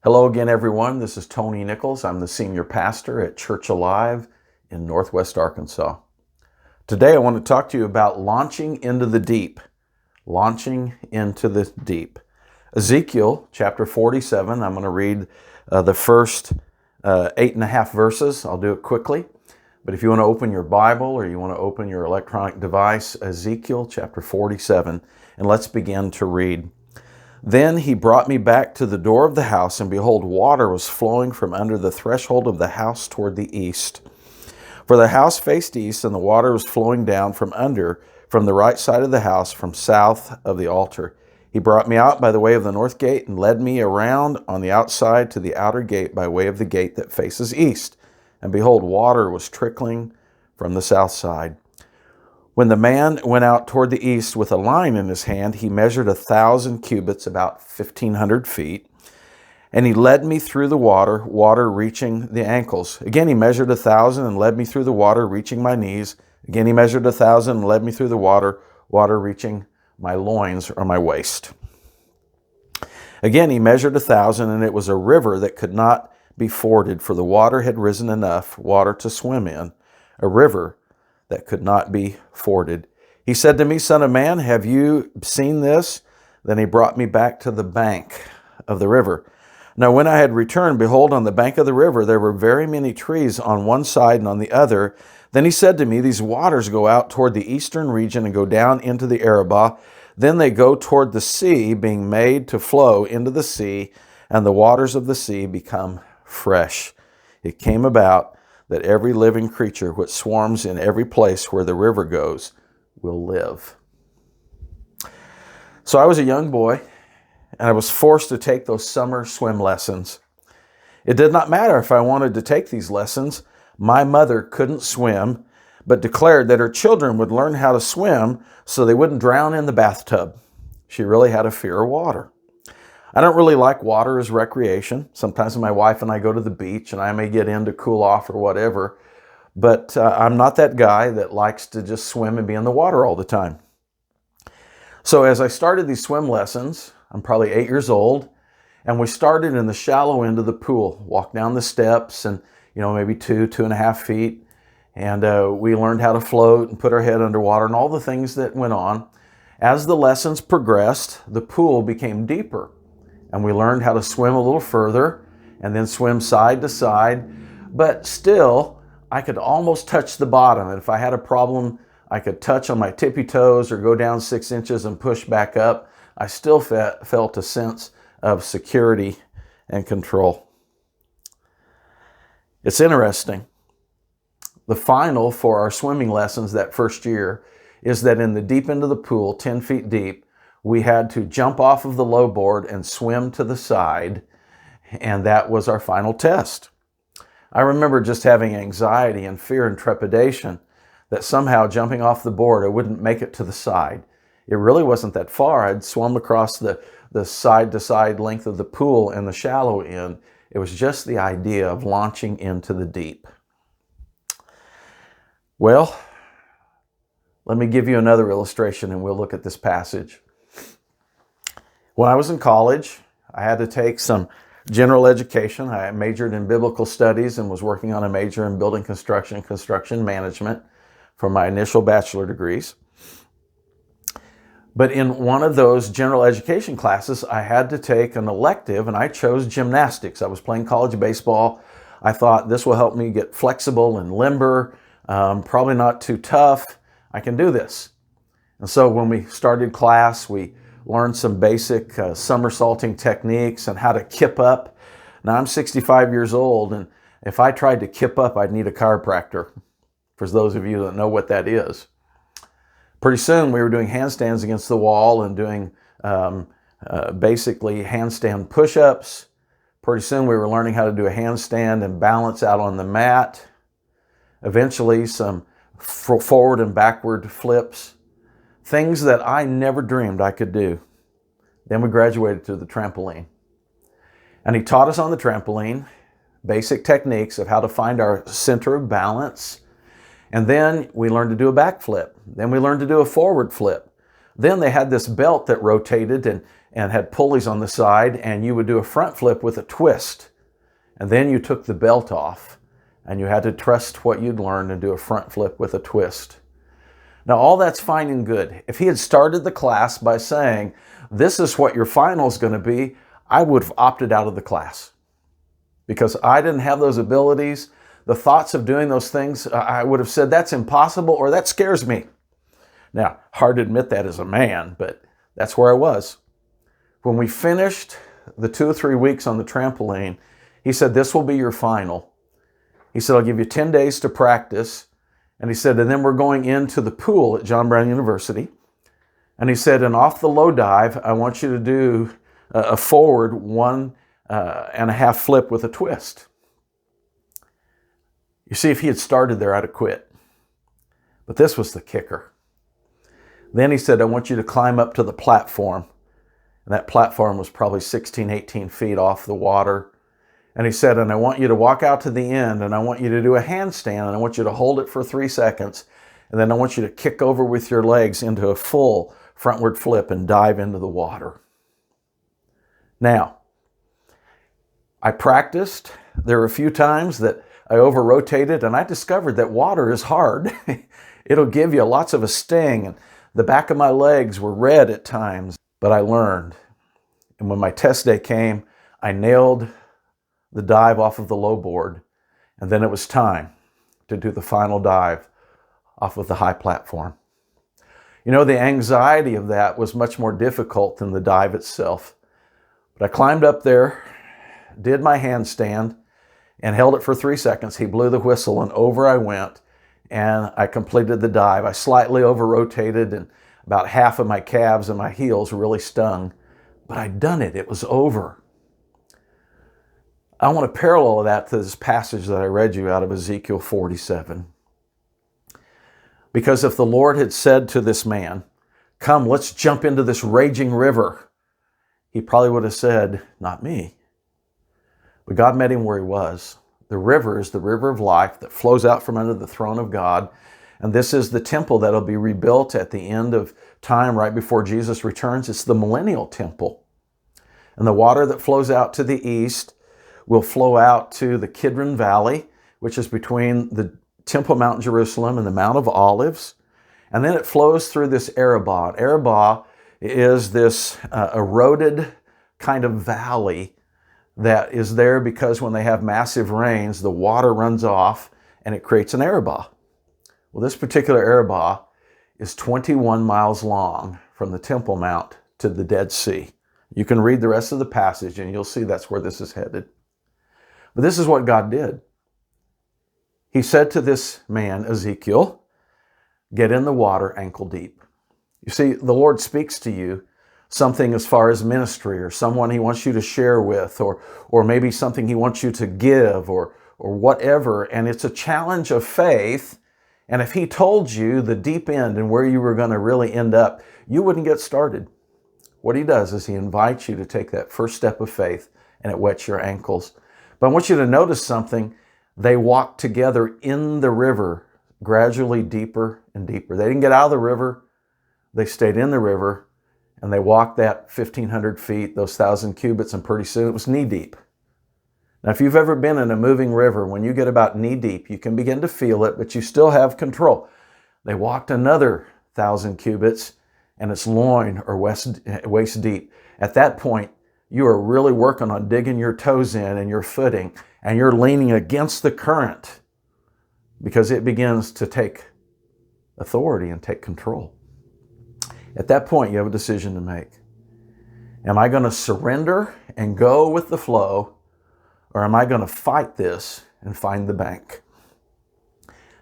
Hello again, everyone. This is Tony Nichols. I'm the senior pastor at Church Alive in Northwest Arkansas. Today I want to talk to you about launching into the deep. Launching into the deep. Ezekiel chapter 47. I'm going to read the first 8.5 verses. I'll do it quickly. But if you want to open your Bible or you want to open your electronic device, Ezekiel chapter 47, and let's begin to read. Then he brought me back to the door of the house, and behold, water was flowing from under the threshold of the house toward the east. For the house faced east, and the water was flowing down from the right side of the house, from south of the altar. He brought me out by the way of the north gate, and led me around on the outside to the outer gate by way of the gate that faces east. And behold, water was trickling from the south side. When the man went out toward the east with a line in his hand, he measured 1,000 cubits, about 1,500 feet. And he led me through the water reaching the ankles. Again, he measured 1,000 and led me through the water reaching my knees. Again, he measured 1,000 and led me through the water reaching my loins or my waist. Again, he measured 1,000, and it was a river that could not be forded, for the water had risen enough water to swim in, a river that could not be forded. He said to me, Son of man, have you seen this? Then he brought me back to the bank of the river. Now when I had returned, behold, on the bank of the river there were very many trees on one side and on the other. Then he said to me, These waters go out toward the eastern region and go down into the Arabah. Then they go toward the sea, being made to flow into the sea, and the waters of the sea become fresh. It came about that every living creature which swarms in every place where the river goes will live. So I was a young boy, and I was forced to take those summer swim lessons. It did not matter if I wanted to take these lessons. My mother couldn't swim, but declared that her children would learn how to swim so they wouldn't drown in the bathtub. She really had a fear of water. I don't really like water as recreation. Sometimes my wife and I go to the beach and I may get in to cool off or whatever, but I'm not that guy that likes to just swim and be in the water all the time. So as I started these swim lessons, I'm probably 8 years old, and we started in the shallow end of the pool, walked down the steps and, maybe 2.5 feet, and we learned how to float and put our head underwater and all the things that went on. As the lessons progressed, the pool became deeper. And we learned how to swim a little further and then swim side to side. But still, I could almost touch the bottom. And if I had a problem, I could touch on my tippy toes or go down 6 inches and push back up. I still felt a sense of security and control. It's interesting. The final for our swimming lessons that first year is that in the deep end of the pool, 10 feet deep, we had to jump off of the low board and swim to the side, and that was our final test. I remember just having anxiety and fear and trepidation that somehow jumping off the board, I wouldn't make it to the side. It really wasn't that far. I'd swum across the side-to-side length of the pool in the shallow end. It was just the idea of launching into the deep. Well, let me give you another illustration and we'll look at this passage. When I was in college, I had to take some general education. I majored in biblical studies and was working on a major in building construction management for my initial bachelor degrees. But in one of those general education classes, I had to take an elective, and I chose gymnastics. I was playing college baseball. I thought this will help me get flexible and limber, probably not too tough. I can do this. And so when we started class, we learned some basic somersaulting techniques and how to kip up. Now I'm 65 years old, and if I tried to kip up, I'd need a chiropractor, for those of you that know what that is. Pretty soon we were doing handstands against the wall and doing basically handstand push-ups. Pretty soon we were learning how to do a handstand and balance out on the mat. Eventually some forward and backward flips. Things that I never dreamed I could do. Then we graduated to the trampoline. And he taught us on the trampoline basic techniques of how to find our center of balance. And then we learned to do a backflip. Then we learned to do a forward flip. Then they had this belt that rotated, and had pulleys on the side, and you would do a front flip with a twist. And then you took the belt off, and you had to trust what you'd learned and do a front flip with a twist. Now, all that's fine and good. If he had started the class by saying, this is what your final is going to be, I would have opted out of the class because I didn't have those abilities. The thoughts of doing those things, I would have said, that's impossible or that scares me. Now, hard to admit that as a man, but that's where I was. When we finished the 2 or 3 weeks on the trampoline, he said, this will be your final. He said, I'll give you 10 days to practice. And he said, and then we're going into the pool at John Brown University. And he said, and off the low dive, I want you to do a forward 1.5 flip with a twist. You see, if he had started there, I'd have quit. But this was the kicker. Then he said, I want you to climb up to the platform. And that platform was probably 16, 18 feet off the water. And he said, and I want you to walk out to the end, and I want you to do a handstand, and I want you to hold it for 3 seconds. And then I want you to kick over with your legs into a full frontward flip and dive into the water. Now, I practiced. There were a few times that I over-rotated, and I discovered that water is hard. It'll give you lots of a sting. And the back of my legs were red at times, but I learned. And when my test day came, I nailed the dive off of the low board, and then it was time to do the final dive off of the high platform. You know, the anxiety of that was much more difficult than the dive itself. But I climbed up there, did my handstand, and held it for 3 seconds. He blew the whistle, and over I went, and I completed the dive. I slightly over-rotated, and about half of my calves and my heels really stung. But I'd done it. It was over. I want to parallel that to this passage that I read you out of Ezekiel 47. Because if the Lord had said to this man, come, let's jump into this raging river, he probably would have said, not me. But God met him where he was. The river is the river of life that flows out from under the throne of God. And this is the temple that will be rebuilt at the end of time, right before Jesus returns. It's the millennial temple. And the water that flows out to the east will flow out to the Kidron Valley, which is between the Temple Mount in Jerusalem and the Mount of Olives. And then it flows through this Arabah. Arabah is this eroded kind of valley that is there because when they have massive rains, the water runs off and it creates an Arabah. Well, this particular Arabah is 21 miles long from the Temple Mount to the Dead Sea. You can read the rest of the passage and you'll see that's where this is headed. But this is what God did. He said to this man, Ezekiel, get in the water ankle deep. You see, the Lord speaks to you something as far as ministry or someone he wants you to share with or maybe something he wants you to give or whatever. And it's a challenge of faith. And if he told you the deep end and where you were going to really end up, you wouldn't get started. What he does is he invites you to take that first step of faith and it wets your ankles. But I want you to notice something. They walked together in the river, gradually deeper and deeper. They didn't get out of the river. They stayed in the river, and they walked that 1,500 feet, those 1,000 cubits, and pretty soon it was knee deep. Now, if you've ever been in a moving river, when you get about knee deep, you can begin to feel it, but you still have control. They walked another 1,000 cubits, and it's loin or waist deep. At that point, you are really working on digging your toes in and your footing, and you're leaning against the current because it begins to take authority and take control. At that point, you have a decision to make. Am I going to surrender and go with the flow, or am I going to fight this and find the bank?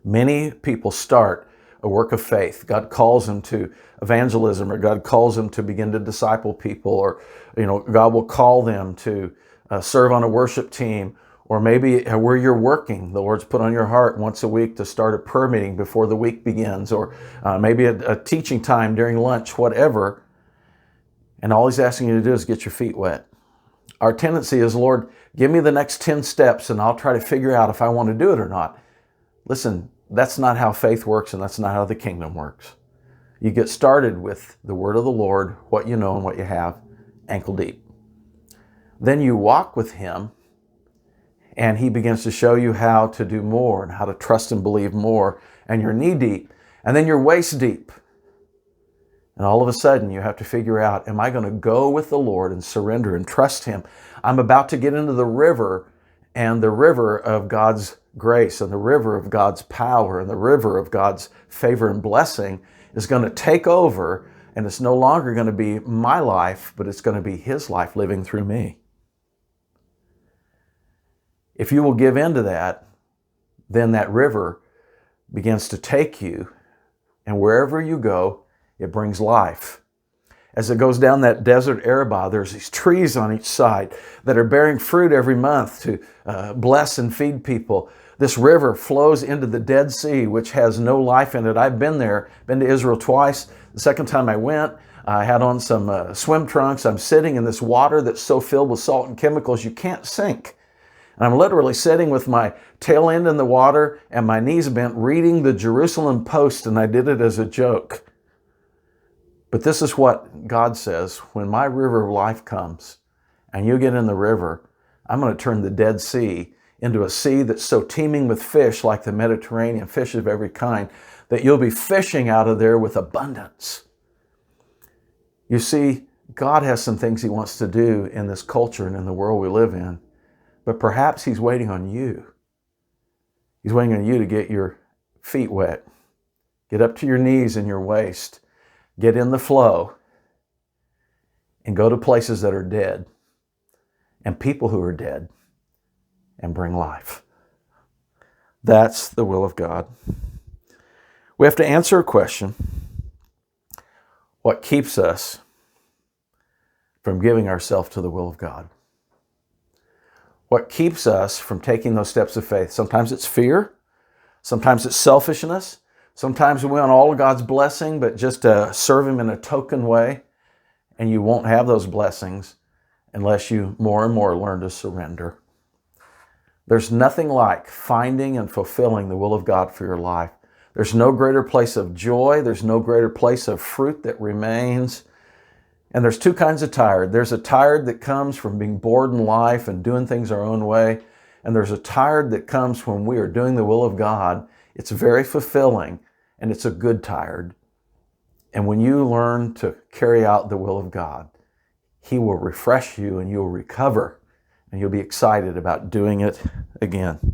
Many people start a work of faith. God calls them to evangelism, or God calls them to begin to disciple people, or God will call them to serve on a worship team, or maybe where you're working, the Lord's put on your heart once a week to start a prayer meeting before the week begins, or maybe a teaching time during lunch, whatever. And all he's asking you to do is get your feet wet. Our tendency is, Lord, give me the next 10 steps and I'll try to figure out if I want to do it or not. Listen, that's not how faith works, and that's not how the kingdom works. You get started with the word of the Lord, what you know and what you have, ankle deep. Then you walk with Him, and He begins to show you how to do more and how to trust and believe more, and you're knee deep, and then you're waist deep. And all of a sudden you have to figure out, am I going to go with the Lord and surrender and trust Him? I'm about to get into the river, and the river of God's grace and the river of God's power and the river of God's favor and blessing is going to take over, and it's no longer going to be my life, but it's going to be His life living through me. If you will give in to that, then that river begins to take you, and wherever you go, it brings life. As it goes down that desert Arabah, there's these trees on each side that are bearing fruit every month to bless and feed people. This river flows into the Dead Sea, which has no life in it. I've been there, been to Israel twice. The second time I went, I had on some swim trunks. I'm sitting in this water that's so filled with salt and chemicals you can't sink. And I'm literally sitting with my tail end in the water and my knees bent reading the Jerusalem Post, and I did it as a joke. But this is what God says: when my river of life comes and you get in the river, I'm going to turn the Dead Sea into a sea that's so teeming with fish, like the Mediterranean, fish of every kind, that you'll be fishing out of there with abundance. You see, God has some things He wants to do in this culture and in the world we live in, but perhaps He's waiting on you. He's waiting on you to get your feet wet, get up to your knees in your waist, get in the flow, and go to places that are dead and people who are dead and bring life. That's the will of God. We have to answer a question: what keeps us from giving ourselves to the will of God? What keeps us from taking those steps of faith? Sometimes it's fear. Sometimes it's selfishness. Sometimes we want all of God's blessing, but just to serve Him in a token way. And you won't have those blessings unless you more and more learn to surrender. There's nothing like finding and fulfilling the will of God for your life. There's no greater place of joy. There's no greater place of fruit that remains. And there's two kinds of tired. There's a tired that comes from being bored in life and doing things our own way. And there's a tired that comes when we are doing the will of God. It's very fulfilling, and it's a good tired. And when you learn to carry out the will of God, He will refresh you and you'll recover, and you'll be excited about doing it again.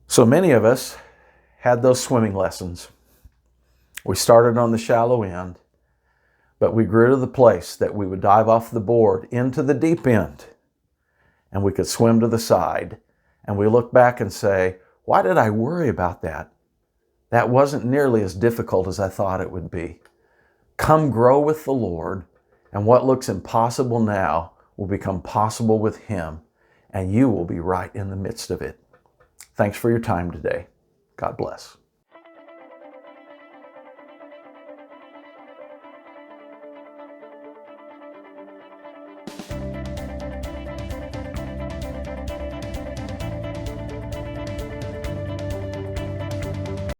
So many of us had those swimming lessons. We started on the shallow end, but we grew to the place that we would dive off the board into the deep end, and we could swim to the side. And we look back and say, why did I worry about that? That wasn't nearly as difficult as I thought it would be. Come grow with the Lord, and what looks impossible now will become possible with Him, and you will be right in the midst of it. Thanks for your time today. God bless.